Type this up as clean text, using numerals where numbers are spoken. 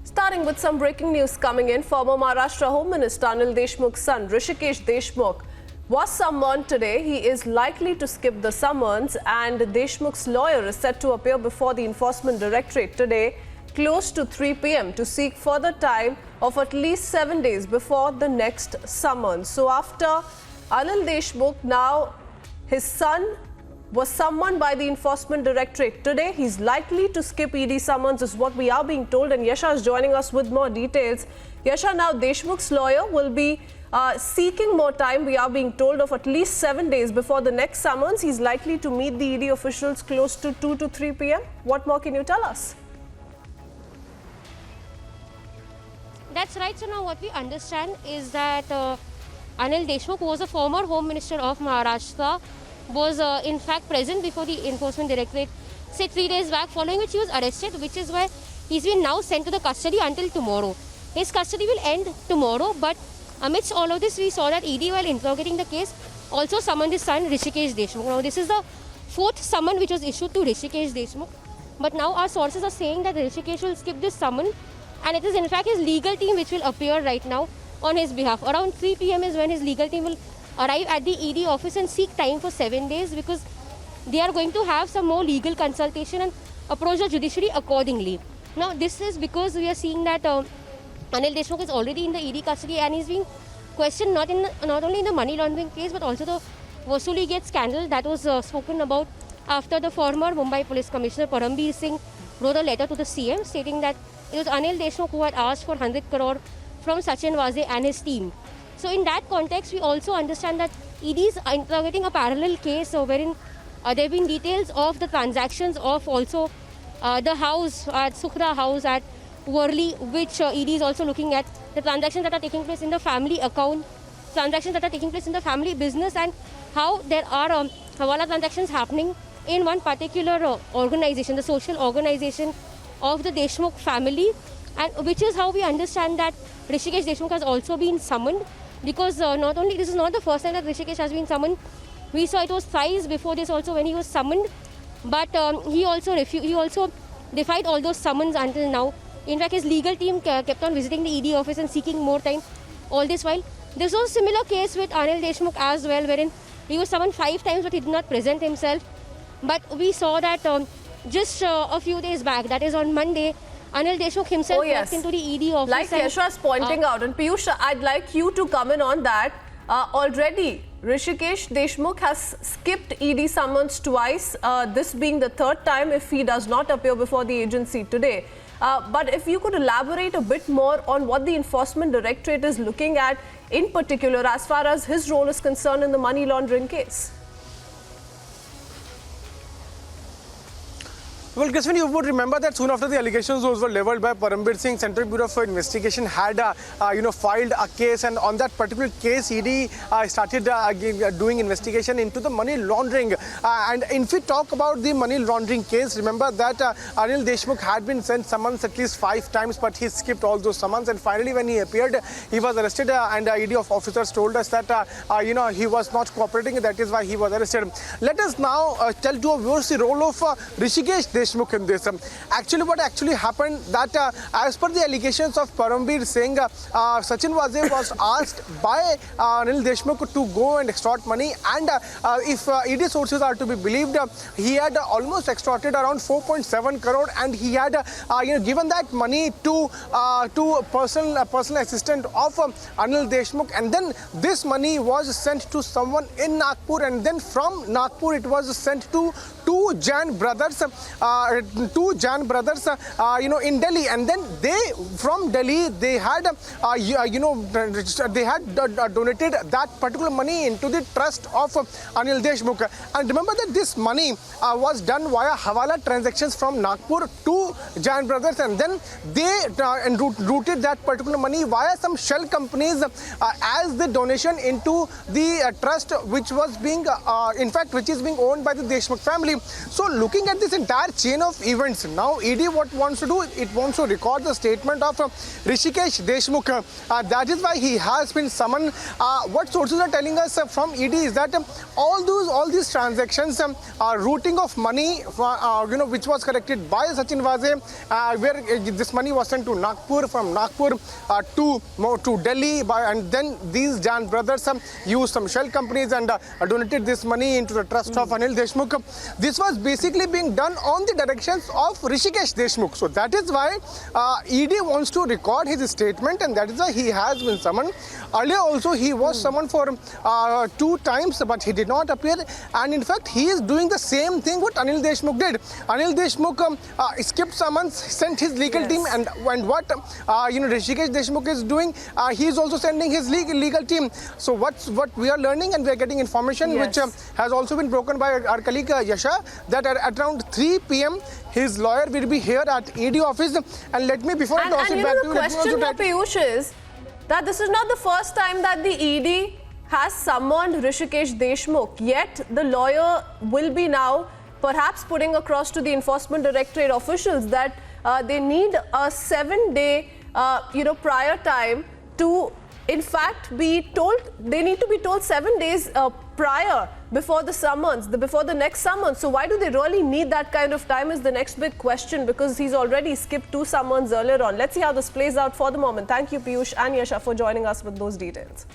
Starting with some breaking news coming in, former Maharashtra Home Minister Anil Deshmukh's son Hrishikesh Deshmukh was summoned today. He is likely to skip the summons, and Deshmukh's lawyer is set to appear before the Enforcement Directorate today close to 3 p.m. to seek further time of at least 7 days before the next summons. So after Anil Deshmukh, now his son was summoned by the Enforcement Directorate today. He's likely to skip ED summons is what we are being told, and Yasha is joining us with more details. Yasha, now Deshmukh's lawyer will be seeking more time, we are being told, of at least 7 days before the next summons. He's likely to meet the ED officials close to 2 to 3 p.m. What more can you tell us? That's right. So now what we understand is that Anil Deshmukh, who was a former Home Minister of Maharashtra, was in fact present before the Enforcement Directorate, say 3 days back, following which he was arrested, which is why he's been now sent to the custody until tomorrow. His custody will end tomorrow, but amidst all of this, we saw that ED, while interrogating the case, also summoned his son Hrishikesh Deshmukh. Now this is the fourth summon which was issued to Hrishikesh Deshmukh, but now our sources are saying that Hrishikesh will skip this summon, and it is in fact his legal team which will appear right now on his behalf. Around 3 p.m. is when his legal team will arrive at the ED office and seek time for 7 days, because they are going to have some more legal consultation and approach the judiciary accordingly. Now this is because we are seeing that Anil Deshmukh is already in the ED custody, and he's being questioned not only in the money laundering case but also the Vasuli Gate scandal that was spoken about after the former Mumbai Police Commissioner Parambir Singh wrote a letter to the CM stating that it was Anil Deshmukh who had asked for 100 crore from Sachin Waze and his team. So in that context, we also understand that ED is interrogating a parallel case wherein there have been details of the transactions of also the house at Sukhra House at Worli, which ED is also looking at the transactions that are taking place in the family account, transactions that are taking place in the family business, and how there are Hawala transactions happening in one particular organization, the social organization of the Deshmukh family, and which is how we understand that Hrishikesh Deshmukh has also been summoned. Because not only this is not the first time that Hrishikesh has been summoned, we saw it was thrice before this also when he was summoned, but he also defied all those summons until now. In fact, his legal team kept on visiting the ED office and seeking more time all this while. This was a similar case with Anil Deshmukh as well, wherein he was summoned 5 times but he did not present himself. But we saw that just a few days back, that is on Monday, Anil Deshmukh himself walked into the ED office. Like Yasha is pointing out, and Piyush, I'd like you to comment on that. Already, Hrishikesh Deshmukh has skipped ED summons twice, this being the third time if he does not appear before the agency today. But if you could elaborate a bit more on what the Enforcement Directorate is looking at in particular as far as his role is concerned in the money laundering case. Well, Kristin, you would remember that soon after the allegations those were leveled by Parambir Singh, Central Bureau of Investigation had filed a case, and on that particular case, ED started doing investigation into the money laundering. And if we talk about the money laundering case, remember that Anil Deshmukh had been sent summons at least 5 times, but he skipped all those summons. And finally, when he appeared, he was arrested, and ED officers told us that he was not cooperating. That is why he was arrested. Let us now tell to our viewers the role of Hrishikesh Deshmukh in this. Actually, what actually happened that as per the allegations of Parambir Singh, Sachin Waze was asked by Anil Deshmukh to go and extort money, and if ED sources are to be believed, he had almost extorted around 4.7 crore, and he had given that money to personal assistant of Anil Deshmukh, and then this money was sent to someone in Nagpur, and then from Nagpur it was sent to two Jain brothers in Delhi, and then from Delhi they had donated that particular money into the trust of Anil Deshmukh. And remember that this money was done via Hawala transactions from Nagpur to Jain brothers, and then they routed that particular money via some shell companies as the donation into the trust which was being which is being owned by the Deshmukh family. So looking at this entire chain of events. Now ED what wants to do, it wants to record the statement of Hrishikesh Deshmukh. That is why he has been summoned. What sources are telling us from ED is that all these transactions, routing of money, which was collected by Sachin Waze, where this money was sent to Nagpur, from Nagpur to Delhi, and then these Jan brothers used some shell companies and donated this money into the trust of Anil Deshmukh. This was basically being done on the directions of Hrishikesh Deshmukh. So that is why ED wants to record his statement, and that is why he has been summoned. Earlier also he was summoned for 2 times, but he did not appear. And in fact, he is doing the same thing what Anil Deshmukh did. Anil Deshmukh skipped summons, sent his legal team, and what Hrishikesh Deshmukh is doing, he is also sending his legal team. So what we are learning, and we are getting information which has also been broken by our colleague Yasha, that at around 3 p.m. his lawyer will be here at ED office. And let me, before I toss it back to you, the question for Piyush is that this is not the first time that the ED has summoned Hrishikesh Deshmukh, yet the lawyer will be now perhaps putting across to the Enforcement Directorate officials that they need a 7-day prior time to in fact be told. They need to be told 7 days prior before the summons, before the next summons. So why do they really need that kind of time is the next big question, because he's already skipped 2 summons earlier on. Let's see how this plays out for the moment. Thank you, Piyush and Yasha, for joining us with those details.